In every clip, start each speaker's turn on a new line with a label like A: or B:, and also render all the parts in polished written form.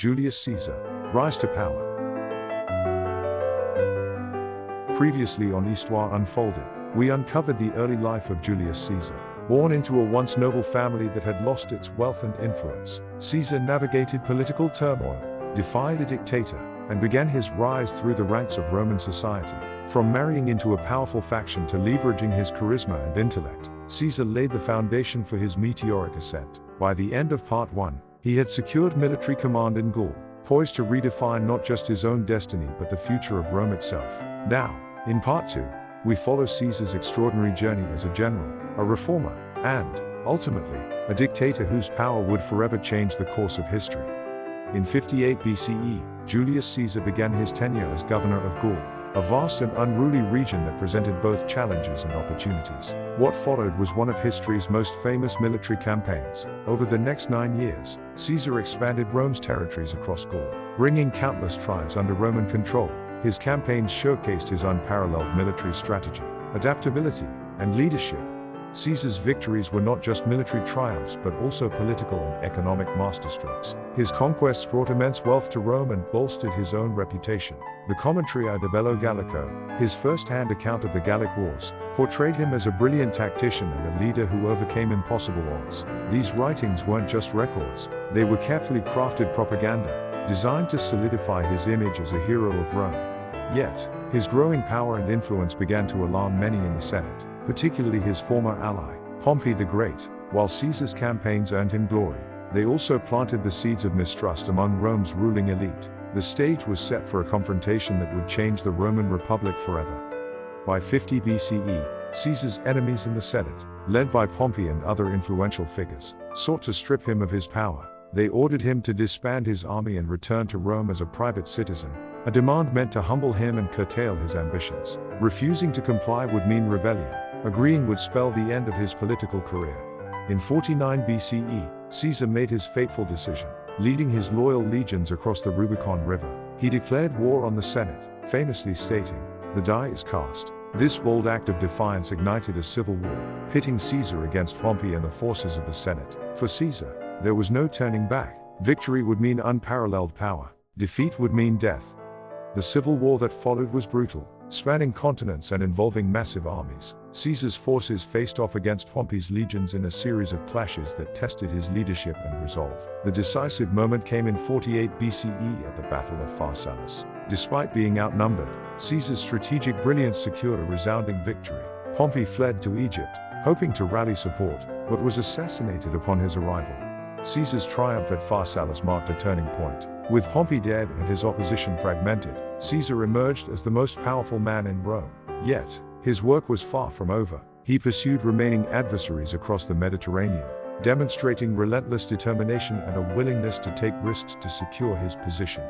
A: Julius Caesar, rise to power. Previously on Histoire Unfolded, we uncovered the early life of Julius Caesar. Born into a once noble family that had lost its wealth and influence, Caesar navigated political turmoil, defied a dictator, and began his rise through the ranks of Roman society. From marrying into a powerful faction to leveraging his charisma and intellect, Caesar laid the foundation for his meteoric ascent. By the end of Part 1, he had secured military command in Gaul, poised to redefine not just his own destiny but the future of Rome itself. Now, in Part 2, we follow Caesar's extraordinary journey as a general, a reformer, and, ultimately, a dictator whose power would forever change the course of history. In 58 BCE, Julius Caesar began his tenure as governor of Gaul, a vast and unruly region that presented both challenges and opportunities. What followed was one of history's most famous military campaigns. Over the next 9 years, Caesar expanded Rome's territories across Gaul, bringing countless tribes under Roman control. His campaigns showcased his unparalleled military strategy, adaptability, and leadership. Caesar's victories were not just military triumphs but also political and economic masterstrokes. His conquests brought immense wealth to Rome and bolstered his own reputation. The Commentary de Bello Gallico, his first-hand account of the Gallic Wars, portrayed him as a brilliant tactician and a leader who overcame impossible odds. These writings weren't just records, they were carefully crafted propaganda, designed to solidify his image as a hero of Rome. Yet, his growing power and influence began to alarm many in the Senate, particularly his former ally, Pompey the Great. While Caesar's campaigns earned him glory, they also planted the seeds of mistrust among Rome's ruling elite. The stage was set for a confrontation that would change the Roman Republic forever. By 50 BCE, Caesar's enemies in the Senate, led by Pompey and other influential figures, sought to strip him of his power. They ordered him to disband his army and return to Rome as a private citizen, a demand meant to humble him and curtail his ambitions. Refusing to comply would mean rebellion. Agreeing would spell the end of his political career. In 49 BCE, Caesar made his fateful decision. Leading his loyal legions across the Rubicon River, he declared war on the Senate, famously stating, "The die is cast." This bold act of defiance ignited a civil war, pitting Caesar against Pompey and the forces of the Senate. For Caesar, there was no turning back. Victory would mean unparalleled power. Defeat would mean death. The civil war that followed was brutal, spanning continents and involving massive armies. Caesar's forces faced off against Pompey's legions in a series of clashes that tested his leadership and resolve. The decisive moment came in 48 BCE at the Battle of Pharsalus. Despite being outnumbered, Caesar's strategic brilliance secured a resounding victory. Pompey fled to Egypt, hoping to rally support, but was assassinated upon his arrival. Caesar's triumph at Pharsalus marked a turning point. With Pompey dead and his opposition fragmented, Caesar emerged as the most powerful man in Rome. Yet, his work was far from over. He pursued remaining adversaries across the Mediterranean, demonstrating relentless determination and a willingness to take risks to secure his position.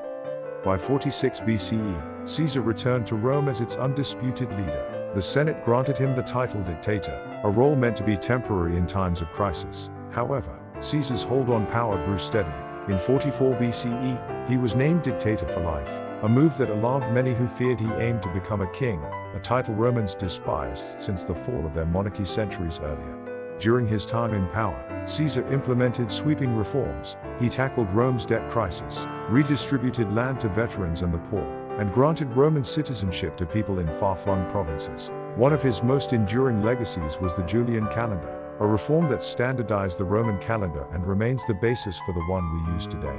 A: By 46 BCE, Caesar returned to Rome as its undisputed leader. The Senate granted him the title dictator, a role meant to be temporary in times of crisis. However, Caesar's hold on power grew steadily. In 44 BCE, he was named dictator for life, a move that alarmed many who feared he aimed to become a king, a title Romans despised since the fall of their monarchy centuries earlier. During his time in power, Caesar implemented sweeping reforms. He tackled Rome's debt crisis, redistributed land to veterans and the poor, and granted Roman citizenship to people in far-flung provinces. One of his most enduring legacies was the Julian calendar, a reform that standardized the Roman calendar and remains the basis for the one we use today.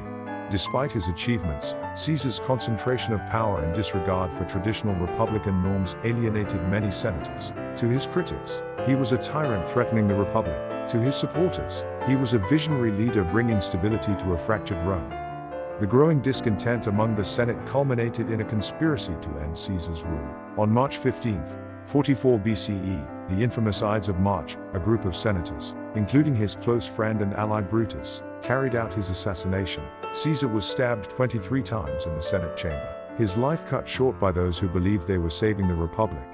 A: Despite his achievements, Caesar's concentration of power and disregard for traditional republican norms alienated many senators. To his critics, he was a tyrant threatening the republic. To his supporters, he was a visionary leader bringing stability to a fractured Rome. The growing discontent among the Senate culminated in a conspiracy to end Caesar's rule. On March 15, 44 BCE, the infamous Ides of March, a group of senators, including his close friend and ally Brutus, carried out his assassination. Caesar was stabbed 23 times in the Senate chamber, his life cut short by those who believed they were saving the Republic.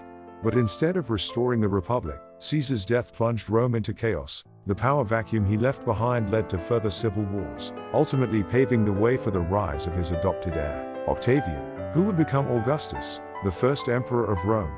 A: But instead of restoring the Republic, Caesar's death plunged Rome into chaos. The power vacuum he left behind led to further civil wars, ultimately paving the way for the rise of his adopted heir, Octavian, who would become Augustus, the first emperor of Rome.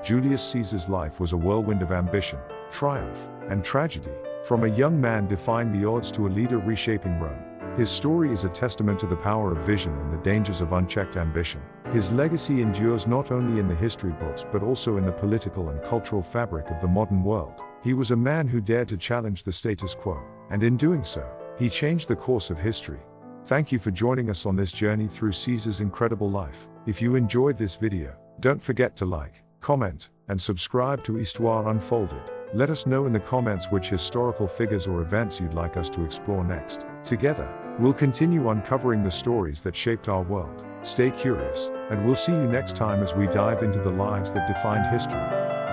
A: Julius Caesar's life was a whirlwind of ambition, triumph, and tragedy. From a young man defying the odds to a leader reshaping Rome, His story is a testament to the power of vision and the dangers of unchecked ambition. His legacy endures not only in the history books but also in the political and cultural fabric of the modern world. He was a man who dared to challenge the status quo, and in doing so, he changed the course of history. Thank you for joining us on this journey through Caesar's incredible life. If you enjoyed this video, don't forget to like, comment, and subscribe to Histoire Unfolded. Let us know in the comments which historical figures or events you'd like us to explore next. Together, we'll continue uncovering the stories that shaped our world. Stay curious, and we'll see you next time as we dive into the lives that defined history.